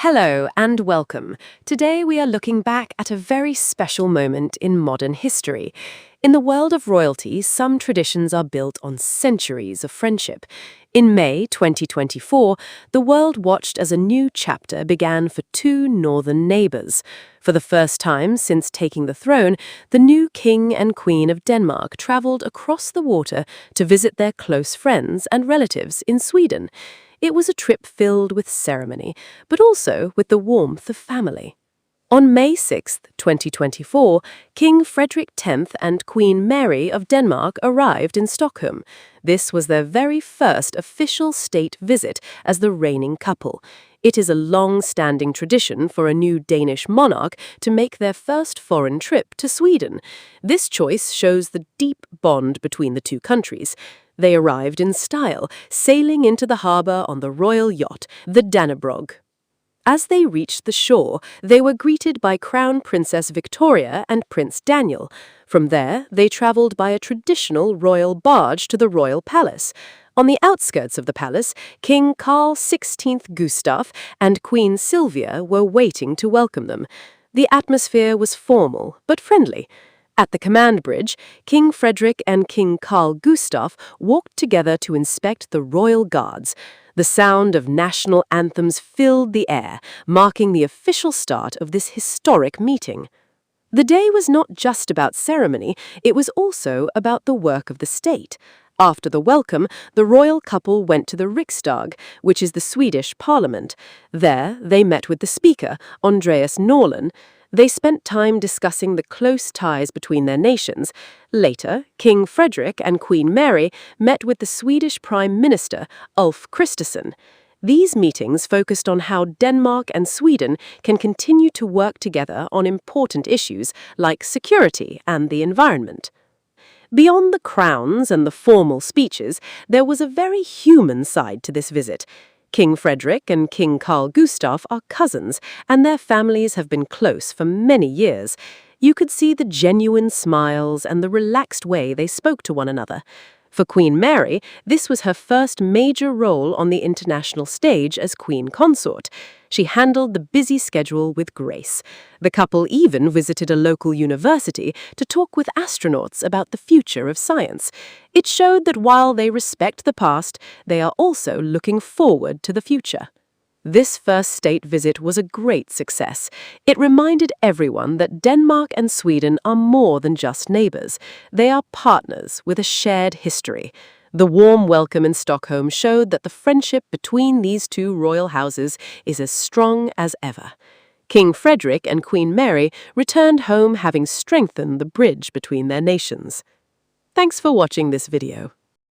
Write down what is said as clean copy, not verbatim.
Hello and welcome. Today we are looking back at a very special moment in modern history. In the world of royalty, some traditions are built on centuries of friendship. In May 2024, the world watched as a new chapter began for two northern neighbours. For the first time since taking the throne, the new King and Queen of Denmark travelled across the water to visit their close friends and relatives in Sweden. It was a trip filled with ceremony, but also with the warmth of family. On May 6, 2024, King Frederik X and Queen Mary of Denmark arrived in Stockholm. This was their very first official state visit as the reigning couple. It is a long-standing tradition for a new Danish monarch to make their first foreign trip to Sweden. This choice shows the deep bond between the two countries. They arrived in style, sailing into the harbour on the Royal Yacht, the Dannebrog. As they reached the shore, they were greeted by Crown Princess Victoria and Prince Daniel. From there, they travelled by a traditional royal barge to the royal palace. On the outskirts of the palace, King Carl XVI Gustaf and Queen Sylvia were waiting to welcome them. The atmosphere was formal but friendly. At the command bridge, King Frederik and King Carl Gustaf walked together to inspect the royal guards. The sound of national anthems filled the air, marking the official start of this historic meeting. The day was not just about ceremony, it was also about the work of the state. After the welcome, the royal couple went to the Riksdag, which is the Swedish parliament. There, they met with the speaker, Andreas Norlén. They spent time discussing the close ties between their nations. Later, King Frederik and Queen Mary met with the Swedish Prime Minister, Ulf Kristersson. These meetings focused on how Denmark and Sweden can continue to work together on important issues like security and the environment. Beyond the crowns and the formal speeches, there was a very human side to this visit. King Frederik and King Carl Gustaf are cousins, and their families have been close for many years. You could see the genuine smiles and the relaxed way they spoke to one another. For Queen Mary, this was her first major role on the international stage as Queen Consort. She handled the busy schedule with grace. The couple even visited a local university to talk with astronauts about the future of science. It showed that while they respect the past, they are also looking forward to the future. This first state visit was a great success. It reminded everyone that Denmark and Sweden are more than just neighbours. They are partners with a shared history. The warm welcome in Stockholm showed that the friendship between these two royal houses is as strong as ever. King Frederik and Queen Mary returned home having strengthened the bridge between their nations. Thanks for watching this video.